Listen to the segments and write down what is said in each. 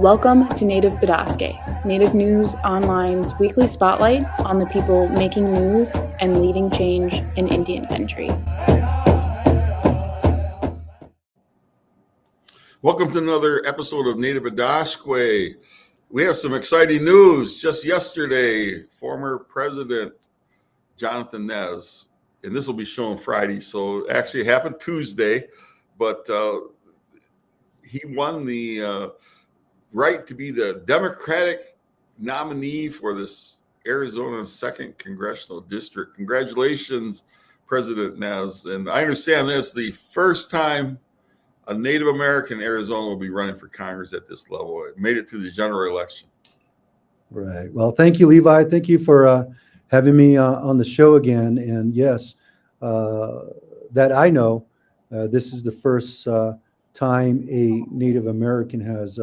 Welcome to Native Bidaské, Native News Online's weekly spotlight on the people making news and leading change in Indian country. Welcome to another episode of Native Bidaské. We have some exciting news. Just yesterday, former President Jonathan Nez, and this will be shown Friday, so actually it happened Tuesday, but he won the right to be the Democratic nominee for this Arizona's 2nd Congressional District. Congratulations, President Nez. And I understand this is the first time a Native American in Arizona will be running for Congress at this level. It made it to the general election. Right. Well, thank you, Levi. Thank you for having me on the show again. And yes, that I know, this is the first time a Native American has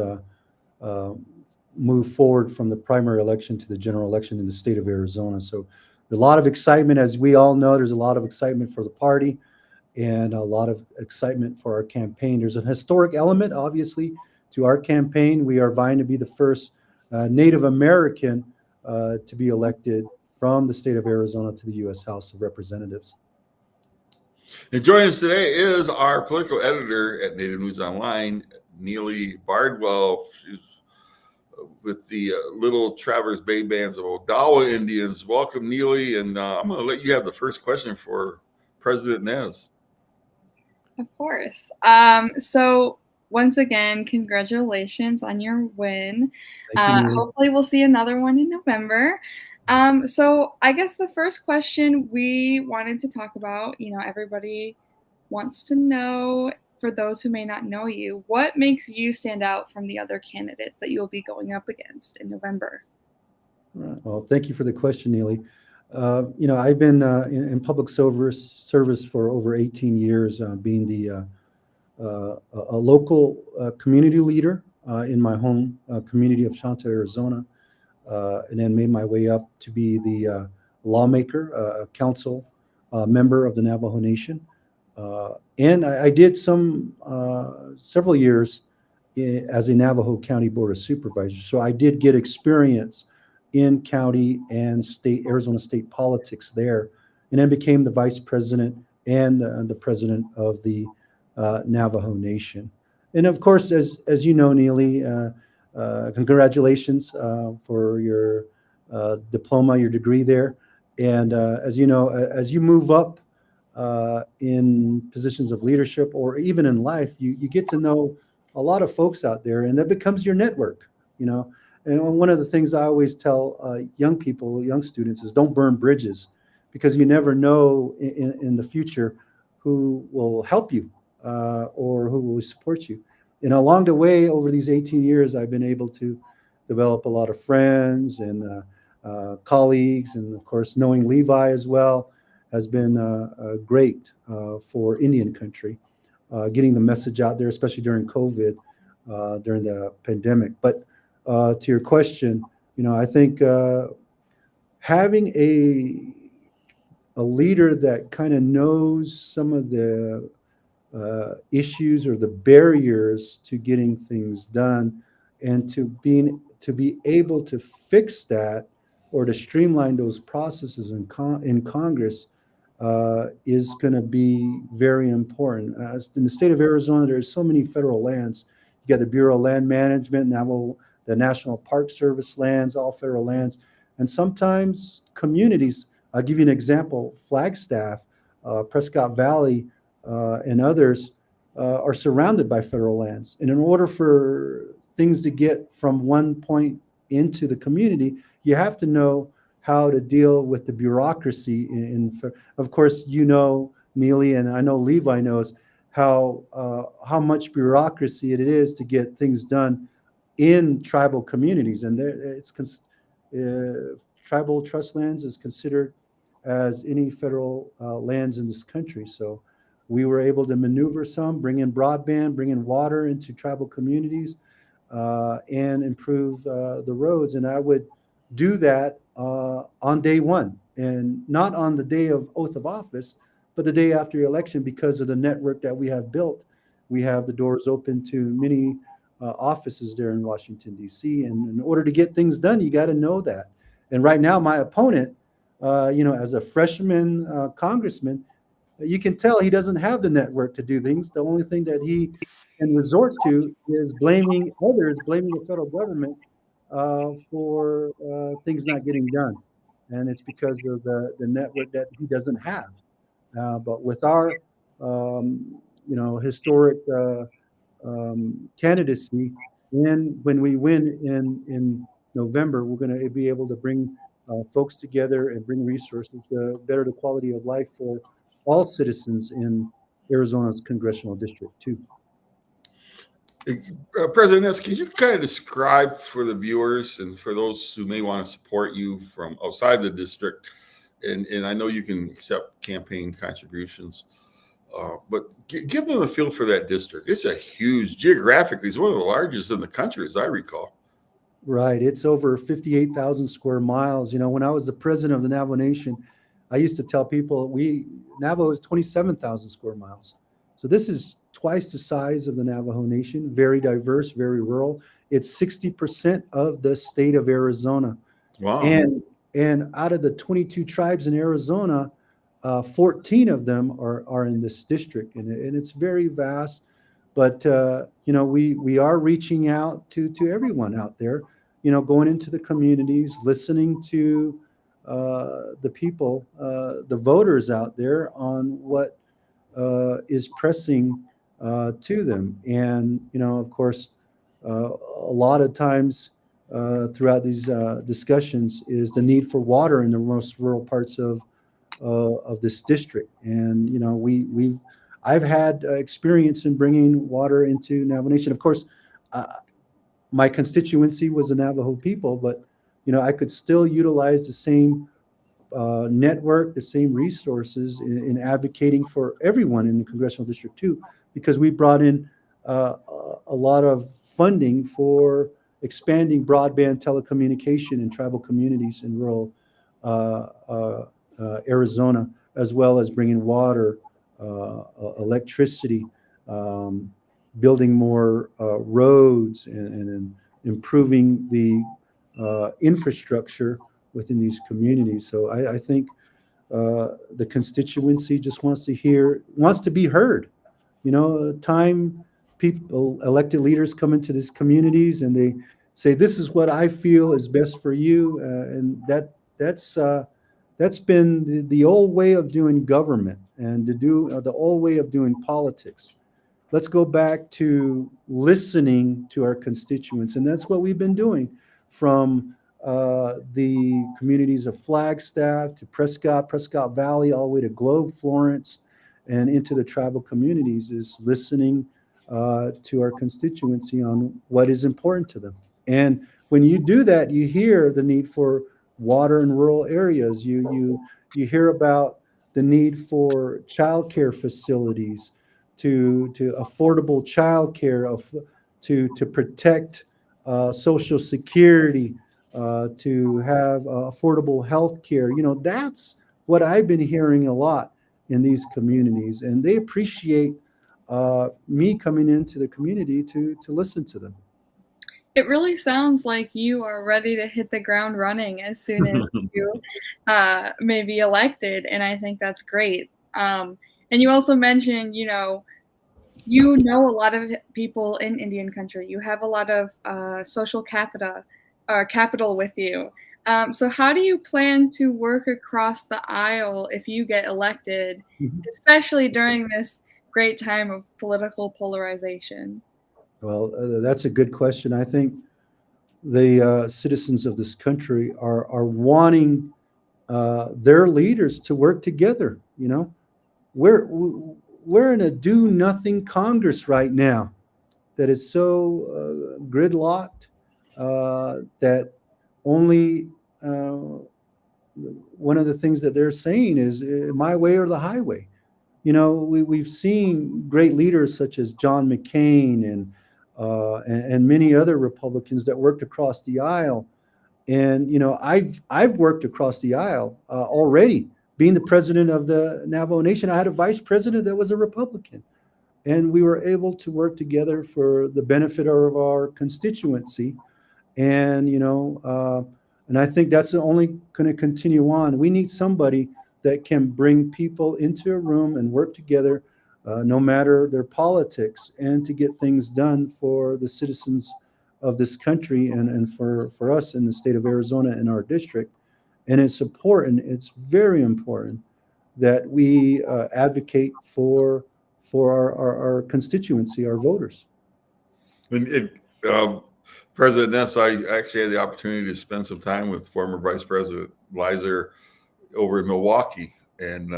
moved forward from the primary election to the general election in the state of Arizona. So there's a lot of excitement. As we all know, there's a lot of excitement for the party and a lot of excitement for our campaign. There's a historic element, obviously, to our campaign. We are vying to be the first Native American to be elected from the state of Arizona to the U.S. House of Representatives. And joining us today is our political editor at Native News Online, Neely Bardwell. She's with the Little Traverse Bay Bands of Odawa Indians. Welcome, Neely, and I'm going to let you have the first question for President Nez. Of course. So once again, congratulations on your win. Hopefully we'll see another one in November. So I guess the first question we wanted to talk about, everybody wants to know, for those who may not know you, what makes you stand out from the other candidates that you'll be going up against in November? Well, thank you for the question, Neely. I've been in public service for over 18 years, being a local community leader in my home community of Shanta, Arizona, and then made my way up to be the lawmaker, a council member of the Navajo Nation. And I did several years as a Navajo County Board of Supervisors. So I did get experience in county and Arizona state politics there, and then became the vice president and the president of the Navajo Nation. And of course, as you know, Neely, congratulations for your diploma, your degree there. And as you know, as you move up in positions of leadership or even in life, you get to know a lot of folks out there, and that becomes your network, And one of the things I always tell young people, young students, is don't burn bridges, because you never know in the future who will help you or who will support you. And along the way, over these 18 years, I've been able to develop a lot of friends and colleagues. And of course, knowing Levi as well has been great for Indian country, getting the message out there, especially during COVID, during the pandemic. But to your question, I think having a leader that kind of knows some of the issues or the barriers to getting things done, and to be able to fix that or to streamline those processes in Congress is going to be very important. In the state of Arizona, there's so many federal lands. You got the Bureau of Land Management, the National Park Service lands, all federal lands. And sometimes communities, I'll give you an example, Flagstaff, Prescott Valley, and others are surrounded by federal lands. And in order for things to get from one point into the community, you have to know how to deal with the bureaucracy. Of course, Neely, and I know Levi knows how much bureaucracy it is to get things done in tribal communities. And tribal trust lands is considered as any federal lands in this country. So we were able to maneuver some, bring in broadband, bring in water into tribal communities, and improve the roads. And I would do that on day one, and not on the day of oath of office, but the day after the election, because of the network that we have built. We have the doors open to many offices there in Washington, D.C. And in order to get things done, you got to know that. And right now, my opponent, as a freshman congressman, you can tell he doesn't have the network to do things. The only thing that he can resort to is blaming others, blaming the federal government for things not getting done. And it's because of the network that he doesn't have. But with our, historic candidacy, and when we win in November, we're going to be able to bring folks together and bring resources to better the quality of life for all citizens in Arizona's congressional district too. President Nez, can you kind of describe for the viewers and for those who may want to support you from outside the district, and I know you can accept campaign contributions, but give them a feel for that district. It's a huge, geographically, it's one of the largest in the country, as I recall. Right. It's over 58,000 square miles. When I was the president of the Navajo Nation, I used to tell people Navajo is 27,000 square miles. So this is twice the size of the Navajo Nation, very diverse, very rural. It's 60% of the state of Arizona. Wow. And out of the 22 tribes in Arizona, 14 of them are in this district, and it's very vast. But we are reaching out to everyone out there, going into the communities, listening to the people, the voters out there on what is pressing to them. And of course, a lot of times throughout these discussions is the need for water in the most rural parts of this district. And I've had experience in bringing water into Navajo Nation. Of course, my constituency was the Navajo people, but I could still utilize the same network, the same resources in advocating for everyone in the congressional district too, because we brought in a lot of funding for expanding broadband telecommunication in tribal communities in rural Arizona, as well as bringing water, electricity, building more roads, and improving the infrastructure within these communities. So I think the constituency just wants to be heard. Time people, elected leaders come into these communities and they say, this is what I feel is best for you. And that's been the old way of doing government and the old way of doing politics. Let's go back to listening to our constituents. And that's what we've been doing from the communities of Flagstaff to Prescott Valley, all the way to Globe, Florence, and into the tribal communities, is listening to our constituency on what is important to them. And when you do that, you hear the need for water in rural areas. You hear about the need for childcare facilities, to affordable childcare, to protect Social Security, to have affordable health care. That's what I've been hearing a lot in these communities, and they appreciate me coming into the community to listen to them. It really sounds like you are ready to hit the ground running as soon as you may be elected, and I think that's great. And you also mentioned, you know a lot of people in Indian country. You have a lot of social capital with you. So how do you plan to work across the aisle if you get elected, especially during this great time of political polarization? Well, that's a good question. I think the citizens of this country are wanting their leaders to work together. We're in a do-nothing Congress right now that is so gridlocked that only one of the things that they're saying is my way or the highway. We've seen great leaders such as John McCain and many other Republicans that worked across the aisle. And I've worked across the aisle already. Being the president of the Navajo Nation, I had a vice president that was a Republican. and we were able to work together for the benefit of our constituency. And and I think that's only going to continue on. We need somebody that can bring people into a room and work together, no matter their politics, and to get things done for the citizens of this country, and for us in the state of Arizona and our district. And it's important, it's very important that we advocate for our constituency, our voters. And President Ness, I actually had the opportunity to spend some time with former Vice President Leiser over in Milwaukee, and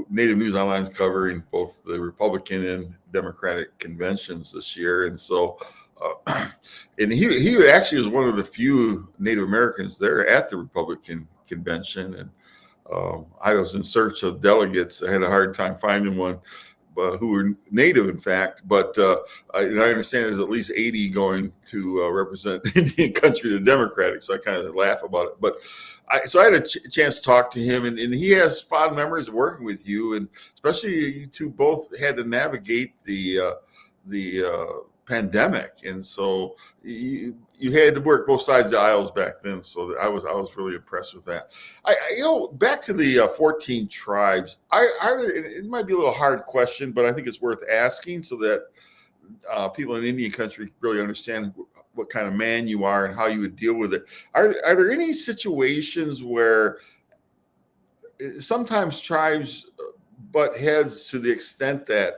Native News Online is covering both the Republican and Democratic conventions this year, and so and he actually was one of the few Native Americans there at the Republican convention, and I was in search of delegates. I had a hard time finding one who were Native, in fact, but I understand there's at least 80 going to represent Indian country, the Democratic, so I kind of laugh about it. But I had a chance to talk to him, and he has fond memories of working with you, and especially you two both had to navigate the pandemic, and so you had to work both sides of the aisles back then. So I was really impressed with that. Back to the 14 tribes. It might be a little hard question, but I think it's worth asking so that people in Indian country really understand what kind of man you are and how you would deal with it. Are there any situations where sometimes tribes butt heads to the extent that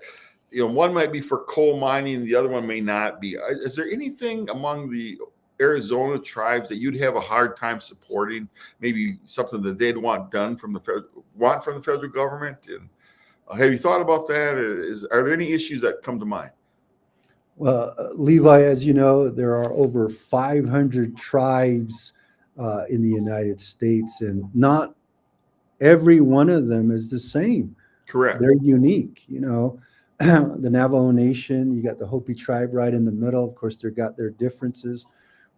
one might be for coal mining, the other one may not be? Is there anything among the Arizona tribes that you'd have a hard time supporting? Maybe something that they'd want done from the federal government? And have you thought about that? Are there any issues that come to mind? Well, Levi, as you know, there are over 500 tribes in the United States, and not every one of them is the same. Correct. They're unique. The Navajo Nation, you got the Hopi tribe right in the middle. Of course, they've got their differences,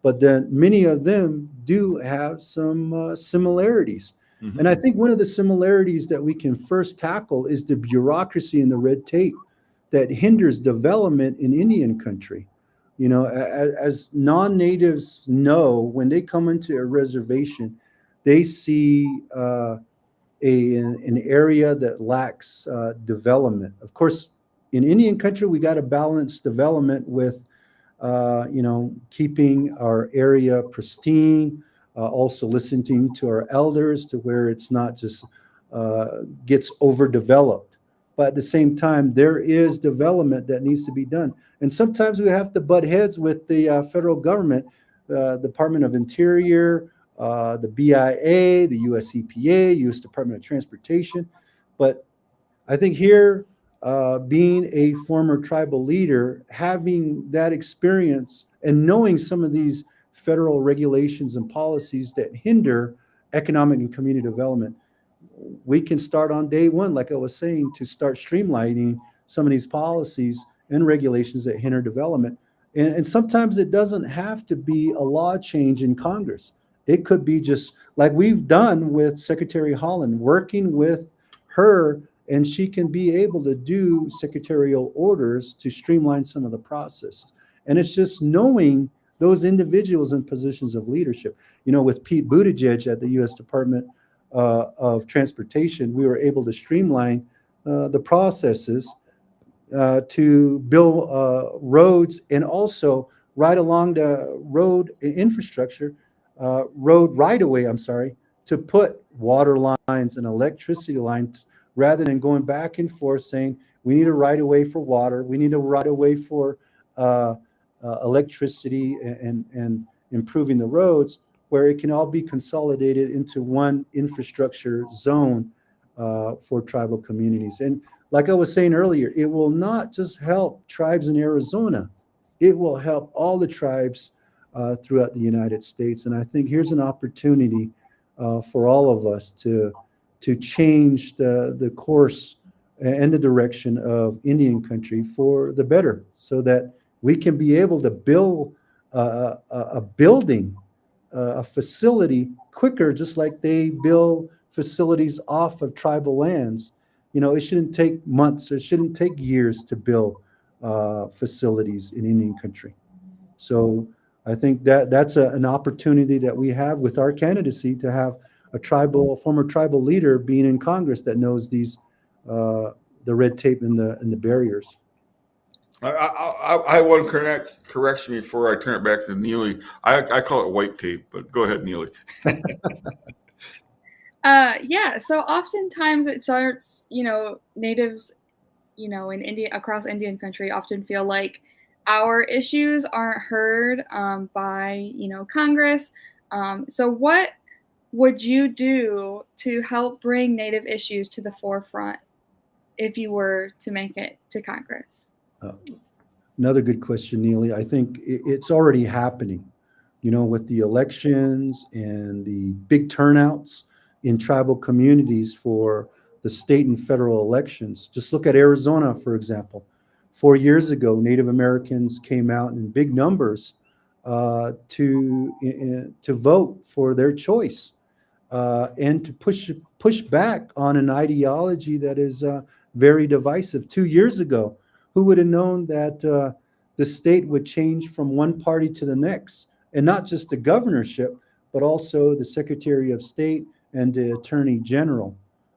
but then many of them do have some similarities. Mm-hmm. And I think one of the similarities that we can first tackle is the bureaucracy and the red tape that hinders development in Indian country. As non-natives know, when they come into a reservation, they see an area that lacks development. Of course, in Indian country, we got to balance development with, keeping our area pristine, also listening to our elders to where it's not just gets overdeveloped. But at the same time, there is development that needs to be done. And sometimes we have to butt heads with the federal government, the Department of Interior, the BIA, the US EPA, US Department of Transportation. But I think here, being a former tribal leader, having that experience and knowing some of these federal regulations and policies that hinder economic and community development, we can start on day one, like I was saying, to start streamlining some of these policies and regulations that hinder development. And sometimes it doesn't have to be a law change in Congress. It could be just like we've done with Secretary Holland, working with her, and she can be able to do secretarial orders to streamline some of the process. And it's just knowing those individuals in positions of leadership. With Pete Buttigieg at the U.S. Department of Transportation, we were able to streamline the processes to build roads, and also right along the road infrastructure, road right-of-way, to put water lines and electricity lines, rather than going back and forth saying, we need a right-of-way for water, we need a right-of-way for electricity and improving the roads, where it can all be consolidated into one infrastructure zone for tribal communities. And like I was saying earlier, it will not just help tribes in Arizona, it will help all the tribes throughout the United States. And I think here's an opportunity for all of us to change the course and the direction of Indian country for the better, so that we can be able to build a building, a facility quicker, just like they build facilities off of tribal lands. it shouldn't take months. It shouldn't take years to build facilities in Indian country. So I think that's an opportunity that we have with our candidacy to have a former tribal leader being in Congress that knows these the red tape and the barriers. I want to correction before I turn it back to Neely. I call it white tape, but go ahead, Neely. Yeah, so oftentimes it starts, natives, in India, across Indian country often feel like our issues aren't heard by, Congress. So what would you do to help bring Native issues to the forefront if you were to make it to Congress? Another good question, Neely. I think it's already happening, with the elections and the big turnouts in tribal communities for the state and federal elections. Just look at Arizona, for example. 4 years ago, Native Americans came out in big numbers to vote for their choice and to push back on an ideology that is very divisive. 2 years ago, who would have known that the state would change from one party to the next, and not just the governorship, but also the Secretary of State and the Attorney General.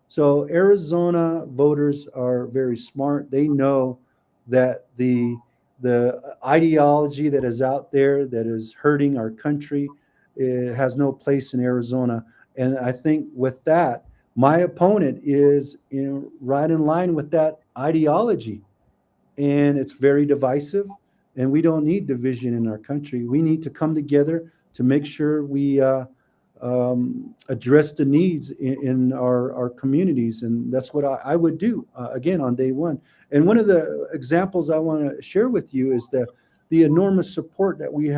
So Arizona voters are very smart. They know that the ideology that is out there that is hurting our country has no place in Arizona. And I think with that, my opponent is right in line with that ideology. And it's very divisive. And we don't need division in our country. We need to come together to make sure we address the needs in our communities. And that's what I would do, again, on day one. And one of the examples I want to share with you is the enormous support that we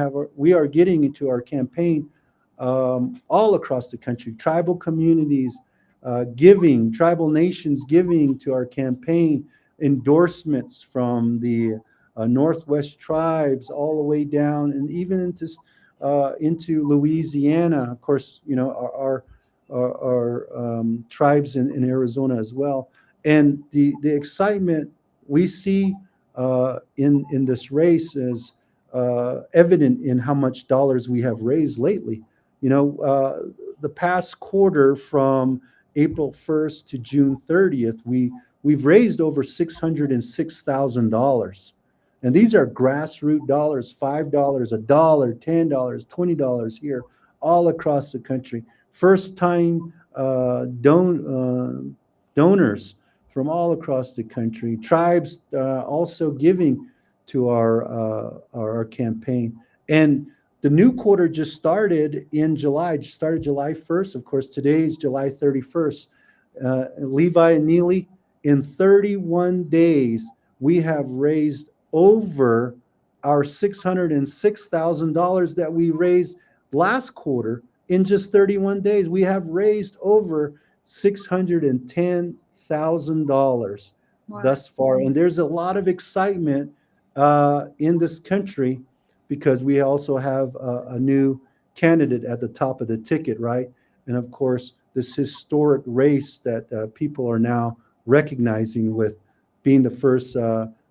are getting into our campaign all across the country. Tribal communities tribal nations giving to our campaign, endorsements from the Northwest tribes all the way down and even into Louisiana. Of course, our tribes in Arizona as well. And the excitement we see in this race is evident in how much dollars we have raised lately. The past quarter from April 1st to June 30th, we've raised over $606,000. And these are grassroots dollars, $5, $1, $10, $20 here, all across the country. First-time donors from all across the country. Tribes also giving to our campaign. And the new quarter just started in July. It started July 1st. Of course, today is July 31st. Levi and Neely, in 31 days, we have raised over our $606,000 that we raised last quarter. In just 31 days, we have raised over $610,000 thus far. And there's a lot of excitement in this country because we also have a new candidate at the top of the ticket, right? And of course, this historic race that people are now recognizing with being the first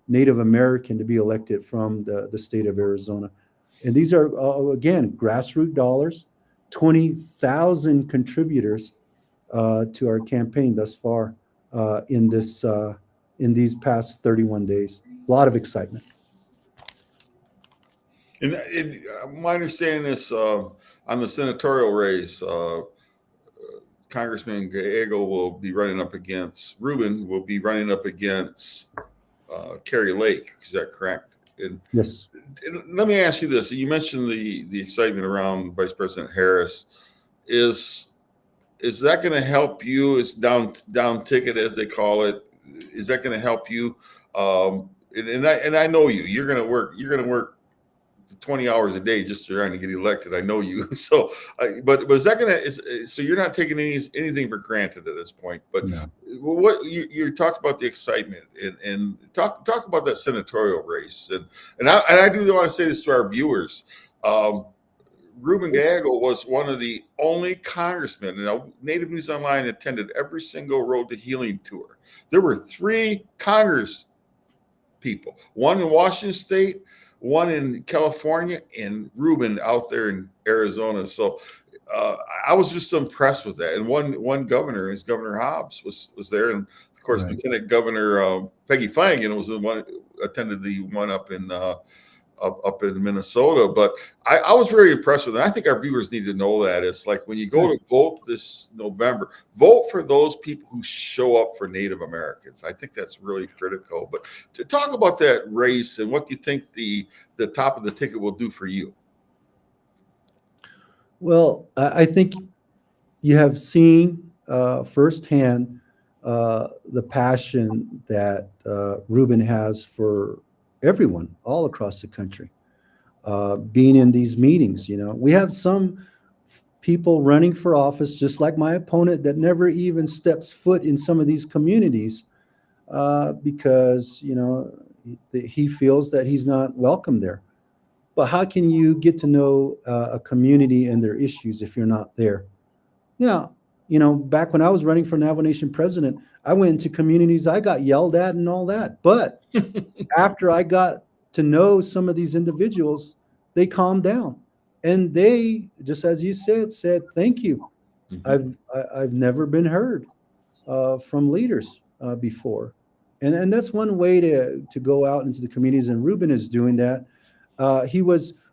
Native American to be elected from the state of Arizona. And these are, again, grassroots dollars, 20,000 contributors to our campaign thus far in these past 31 days. A lot of excitement. And my understanding is on the senatorial race, Congressman Gallego will be running up against Rubin, will be running up against Kerry Lake. Is that correct? And yes. Let me ask you this. You mentioned the excitement around Vice President Harris. Is that going to help you? Is down ticket, as they call it? Is that going to help you? And I know you. You're going to work 20 hours a day just trying to get elected. I know you. So, but is that going to? So you're not taking anything for granted at this point. But no. What you talked about the excitement and talk about that senatorial race and I do want to say this to our viewers. Ruben Gallego was one of the only congressmen. Now, Native News Online attended every single Road to Healing tour. There were 3 Congress people, one in Washington State, one in California, and Ruben out there in Arizona. So I was just impressed with that. And one governor, his Governor Hobbs, was there, and of course, Right. Lieutenant Governor Peggy Flanagan was the one attended the one up in Minnesota. But I was very impressed with it. I think our viewers need to know that. It's like when you go to vote this November, vote for those people who show up for Native Americans. I think that's really critical. But to talk about that race and what do you think the top of the ticket will do for you? Well, I think you have seen firsthand the passion that Ruben has for everyone all across the country. Being in these meetings, we have some people running for office, just like my opponent, that never even steps foot in some of these communities because he feels that he's not welcome there. But how can you get to know a community and their issues if you're not there? Yeah, back when I was running for Navajo Nation president, I went into communities, I got yelled at and all that. But after I got to know some of these individuals, they calmed down. And they, just as you said, thank you. Mm-hmm. I've never been heard from leaders before. And that's one way to go out into the communities, and Ruben is doing that.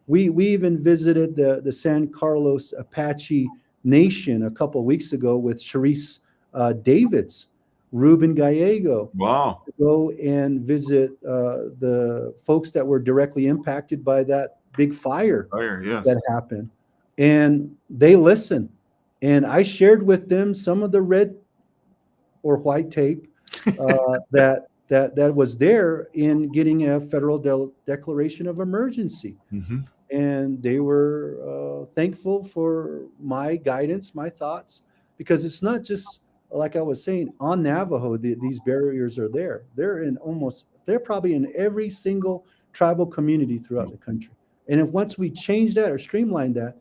We even visited the San Carlos Apache Nation a couple of weeks ago with Sharice Davids, Ruben Gallego. Wow. To go and visit the folks that were directly impacted by that big fire yes. that happened. And they listened. And I shared with them some of the red or white tape that was there in getting a federal declaration of emergency. Mm-hmm. And they were thankful for my guidance, my thoughts, because it's not just, like I was saying, on Navajo, these barriers are there. They're probably in every single tribal community throughout the country. And if once we change that or streamline that,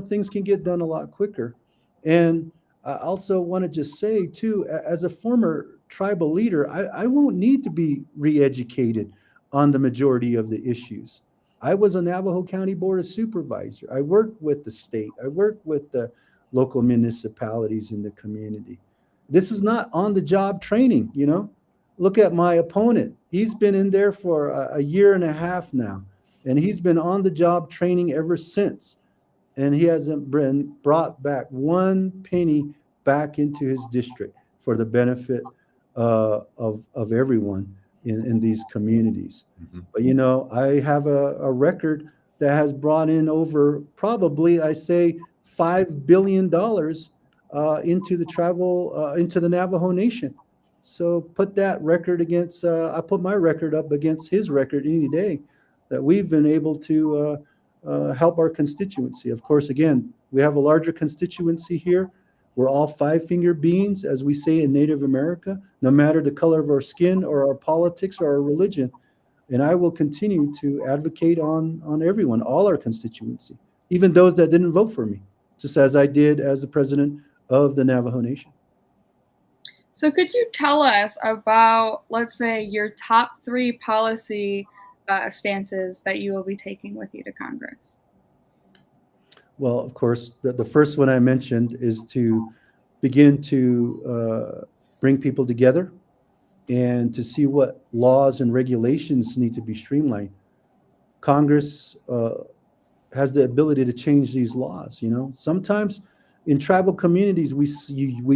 things can get done a lot quicker. And I also want to just say, too, as a former tribal leader, I won't need to be re-educated on the majority of the issues. I was a Navajo County Board of Supervisor. I worked with the state. I worked with the local municipalities in the community. This is not on-the-job training, Look at my opponent. He's been in there for a year and a half now, and he's been on-the-job training ever since. And he hasn't been brought back one penny back into his district for the benefit of everyone in these communities. Mm-hmm. But, I have a record that has brought in over probably, I say, $5 billion into the Navajo Nation. So put that record against, I put my record up against his record any day that we've been able to help our constituency. Of course, again, we have a larger constituency here. We're all five-finger beings, as we say in Native America, no matter the color of our skin or our politics or our religion. And I will continue to advocate on everyone, all our constituency, even those that didn't vote for me, just as I did as the president of the Navajo Nation. So could you tell us about, let's say, your top 3 policy stances that you will be taking with you to Congress? Well, of course, the first one I mentioned is to begin to bring people together and to see what laws and regulations need to be streamlined. Congress has the ability to change these laws. Sometimes in tribal communities, we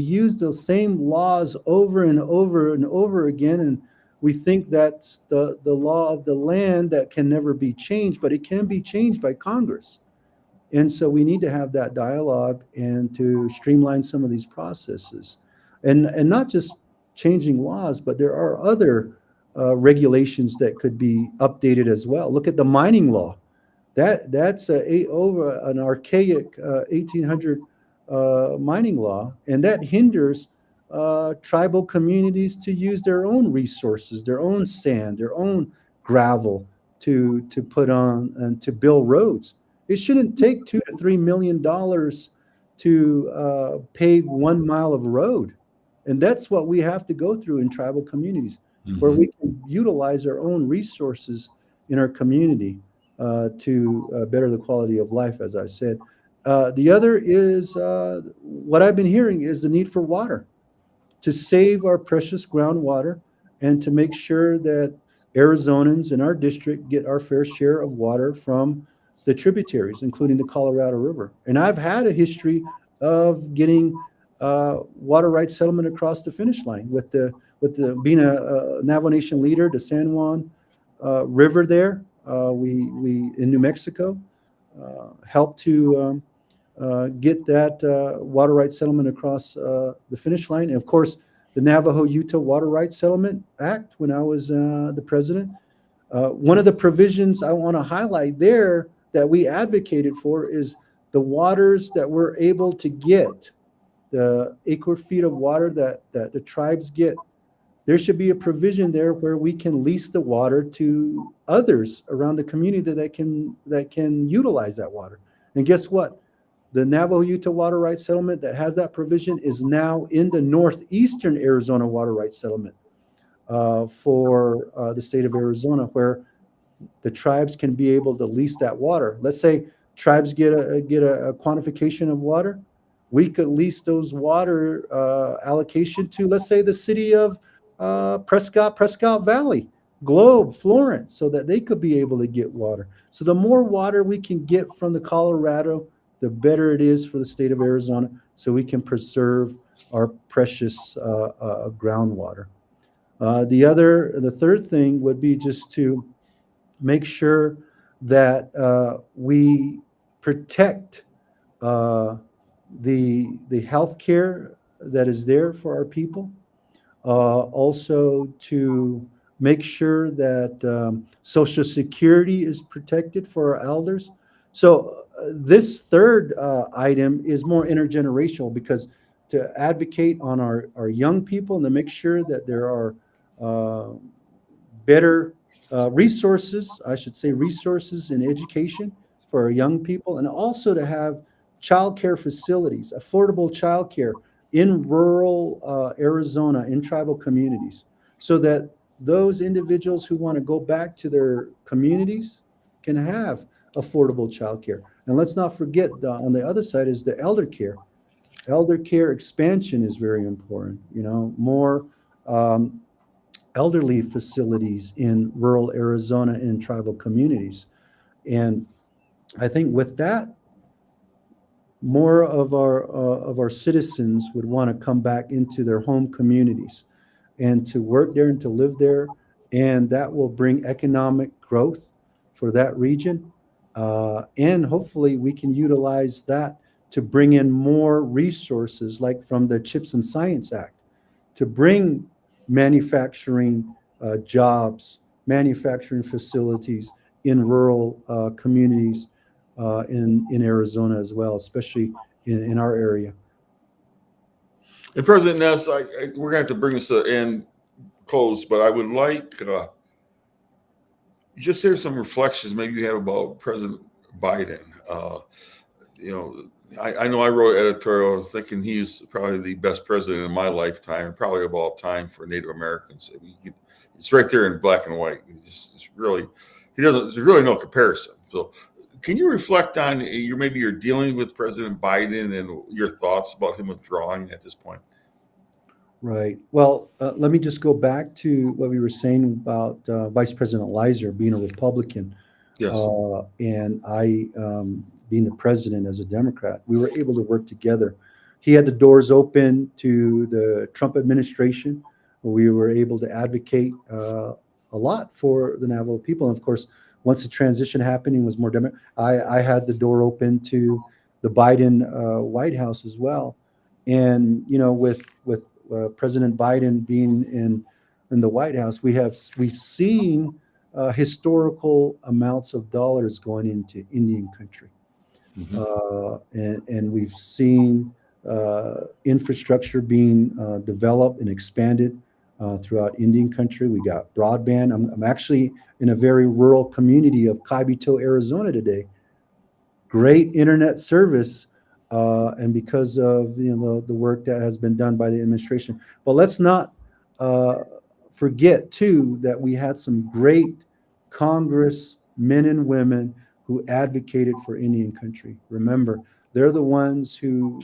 use the same laws over and over and over again, and we think that's the law of the land that can never be changed, but it can be changed by Congress. And so we need to have that dialogue and to streamline some of these processes, and not just changing laws, but there are other regulations that could be updated as well. Look at the mining law. That's over an archaic 1800 mining law, and that hinders tribal communities to use their own resources, their own sand, their own gravel to put on and to build roads. It shouldn't take $2 to $3 million to pave 1 mile of road. And that's what we have to go through in tribal communities, where we can utilize our own resources in our community to better the quality of life, as I said. The other is what I've been hearing is the need for water, to save our precious groundwater and to make sure that Arizonans in our district get our fair share of water from the tributaries, including the Colorado River. And I've had a history of getting water rights settlement across the finish line with the being a Navajo Nation leader, the San Juan River there. We in New Mexico helped to get that water rights settlement across the finish line. And of course, the Navajo-Utah Water Rights Settlement Act when I was the president. One of the provisions I want to highlight there that we advocated for is the waters that we're able to get, the acre feet of water that the tribes get. There should be a provision there where we can lease the water to others around the community that can utilize that water. And guess what? The Navajo-Utah Water Rights Settlement that has that provision is now in the northeastern Arizona Water Rights Settlement for the state of Arizona, where the tribes can be able to lease that water. Let's say tribes get a quantification of water. We could lease those water allocation to, let's say, the city of Prescott Valley, Globe, Florence, so that they could be able to get water. So the more water we can get from the Colorado, the better it is for the state of Arizona, so we can preserve our precious groundwater. The third thing would be just to make sure that we protect the health care that is there for our people. Also to make sure that Social Security is protected for our elders. So this third item is more intergenerational, because to advocate on our young people and to make sure that there are better resources, I should say resources in education for our young people, and also to have childcare facilities, affordable childcare in rural Arizona, in tribal communities, so that those individuals who want to go back to their communities can have affordable childcare. And let's not forget, on the other side is the elder care. Elder care expansion is very important. More elderly facilities in rural Arizona and tribal communities. And I think with that, more of our citizens would want to come back into their home communities and to work there and to live there, and that will bring economic growth for that region. And hopefully we can utilize that to bring in more resources, like from the CHIPS and Science Act, to bring manufacturing jobs, manufacturing facilities in rural communities in Arizona as well, especially in our area. And President Nez, we're going to have to bring this to end close, but I would like just hear some reflections maybe you have about President Biden. I know I wrote an editorial thinking he's probably the best president in my lifetime, and probably of all time for Native Americans. It's right there in black and white. There's really no comparison. So can you reflect on maybe you're dealing with President Biden and your thoughts about him withdrawing at this point? Right. Well, let me just go back to what we were saying about Vice President Leiser being a Republican. Yes. And I being the president as a Democrat. We were able to work together. He had the doors open to the Trump administration. We were able to advocate a lot for the Navajo people. And of course, once the transition happening was more Democrat, I had the door open to the Biden White House as well. And with President Biden being in the White House, we've seen historical amounts of dollars going into Indian country. Mm-hmm. And we've seen infrastructure being developed and expanded throughout Indian country. We got broadband. I'm actually in a very rural community of Kaibito, Arizona today. great internet service, and because of the work that has been done by the administration. But let's not forget too that we had some great Congress men and women who advocated for Indian country. Remember, they're the ones who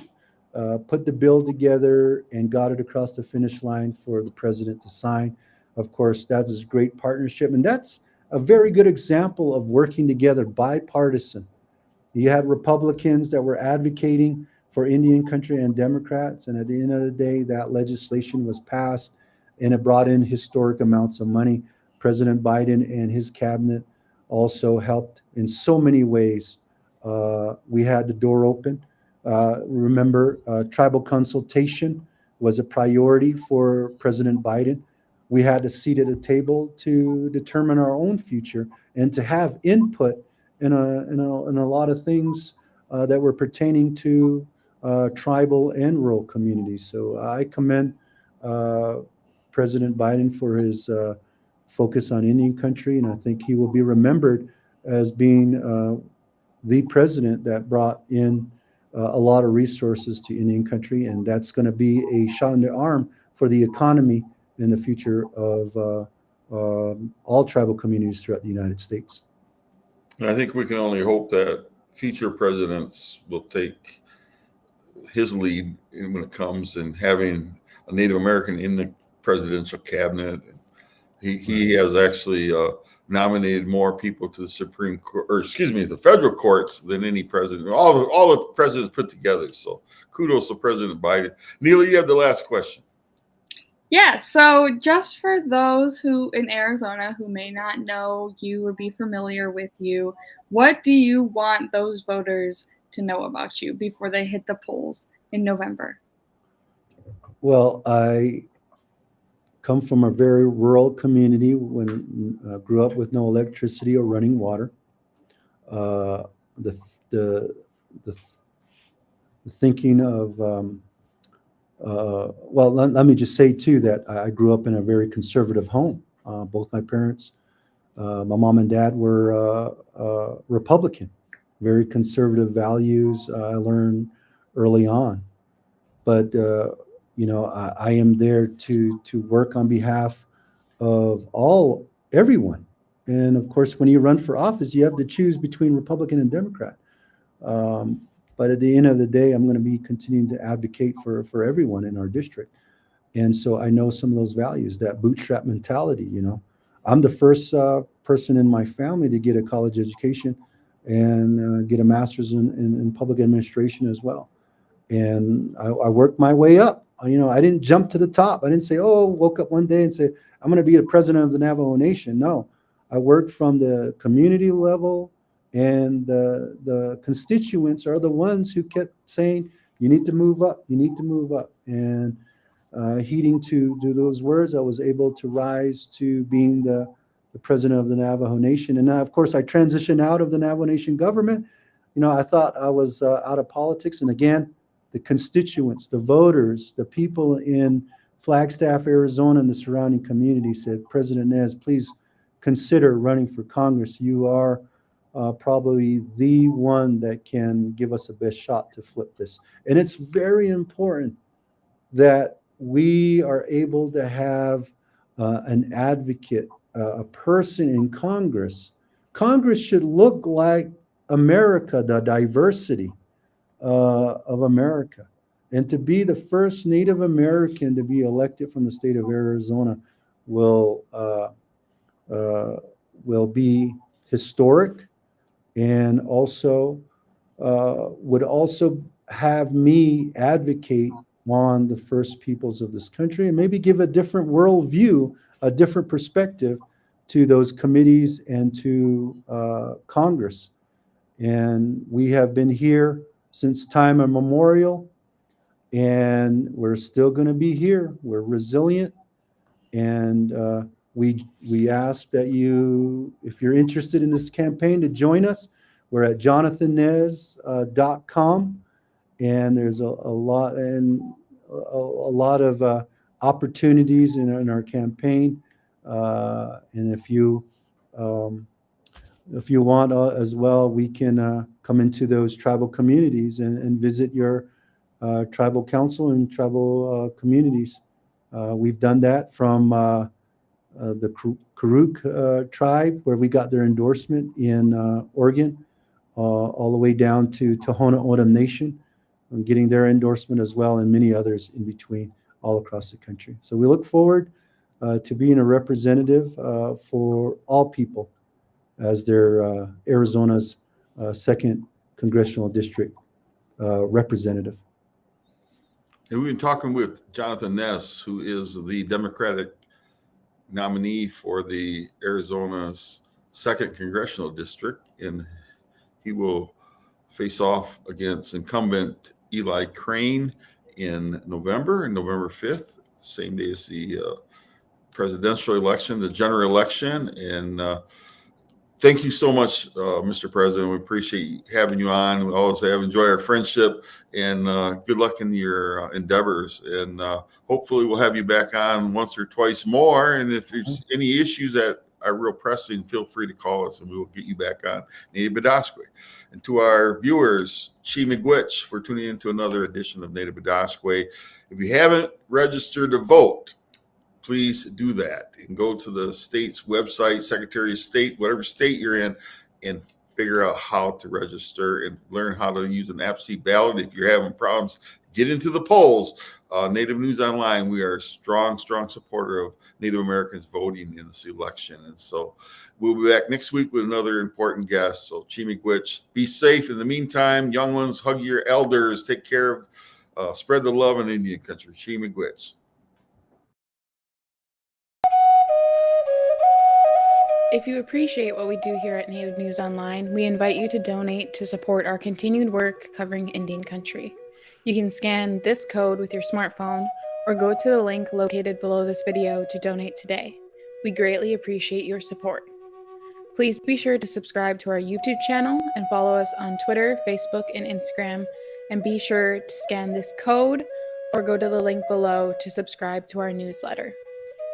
put the bill together and got it across the finish line for the president to sign. Of course, that is a great partnership, and that's a very good example of working together, bipartisan. You had Republicans that were advocating for Indian country and Democrats, and at the end of the day, that legislation was passed, and it brought in historic amounts of money. President Biden and his cabinet also helped in so many ways. We had the door open. Remember, tribal consultation was a priority for President Biden. We had a seat at the table to determine our own future and to have input in a lot of things that were pertaining to tribal and rural communities. So I commend President Biden for his focus on Indian country, and I think he will be remembered as being the president that brought in a lot of resources to Indian country, and that's going to be a shot in the arm for the economy in the future of all tribal communities throughout the United States. And I think we can only hope that future presidents will take his lead when it comes in having a Native American in the presidential cabinet. He has actually nominated more people to the Supreme Court, or excuse me, the federal courts than any president, all the presidents put together. So kudos to President Biden. Neela, you have the last question. Yeah, so just for those who in Arizona who may not know you or be familiar with you, what do you want those voters to know about you before they hit the polls in November? Well, I come from a very rural community when grew up with no electricity or running water. The thinking of well, let me just say too that I grew up in a very conservative home. Both my parents, my mom and dad, were Republican. Very conservative values I learned early on. But I am there to work on behalf of everyone. And of course, when you run for office, you have to choose between Republican and Democrat. But at the end of the day, I'm going to be continuing to advocate for everyone in our district. And so I know some of those values, that bootstrap mentality. I'm the first person in my family to get a college education and get a master's in public administration as well. And I worked my way up. I didn't jump to the top. I didn't say, woke up one day and say, I'm going to be the president of the Navajo Nation. No, I worked from the community level, and the constituents are the ones who kept saying, you need to move up, you need to move up. And heeding to those words, I was able to rise to being the president of the Navajo Nation. And now, of course, I transitioned out of the Navajo Nation government. I thought I was out of politics. And again, the constituents, the voters, the people in Flagstaff, Arizona, and the surrounding community said, President Nez, please consider running for Congress. You are probably the one that can give us a best shot to flip this. And it's very important that we are able to have an advocate, a person in Congress. Congress should look like America, the diversity of America. And to be the first Native American to be elected from the state of Arizona will be historic, and also would also have me advocate on the first peoples of this country, and maybe give a different worldview, a different perspective to those committees and to Congress. And we have been here since time immemorial, and we're still going to be here. We're resilient, and we ask that you, if you're interested in this campaign, to join us. We're at jonathannez.com, and there's a lot of opportunities in our campaign. And if you want as well, we can come into those tribal communities and visit your tribal council and tribal communities. We've done that from the Karuk tribe, where we got their endorsement in Oregon, all the way down to Tohono O'odham Nation, getting their endorsement as well, and many others in between all across the country. So we look forward to being a representative for all people as their Arizona's second congressional district representative. And we've been talking with Jonathan Nez, who is the Democratic nominee for the Arizona's second congressional district, and he will face off against incumbent Eli Crane in November 5th, same day as the presidential election, the general election. And thank you so much, Mr. President. We appreciate having you on. We always have enjoyed our friendship, and good luck in your endeavors. And hopefully we'll have you back on once or twice more. And if there's any issues that are real pressing, feel free to call us and we will get you back on Native Bidaské. And to our viewers, Chi Miigwech, for tuning in to another edition of Native Bidaské. If you haven't registered to vote, please do that and go to the state's website, Secretary of State, whatever state you're in, and figure out how to register and learn how to use an absentee ballot. If you're having problems, get into the polls. Native News Online, we are a strong supporter of Native Americans voting in this election. And so we'll be back next week with another important guest. So Chi Miigwech, be safe. In the meantime, young ones, hug your elders, take care of, spread the love in Indian country. Chi Miigwech. If you appreciate what we do here at Native News Online, we invite you to donate to support our continued work covering Indian country. You can scan this code with your smartphone or go to the link located below this video to donate today. We greatly appreciate your support. Please be sure to subscribe to our YouTube channel and follow us on Twitter, Facebook, and Instagram. And be sure to scan this code or go to the link below to subscribe to our newsletter.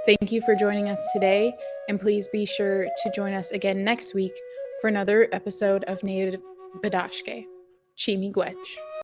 Thank you for joining us today, and please be sure to join us again next week for another episode of Native Bidaské. Chi Miigwech.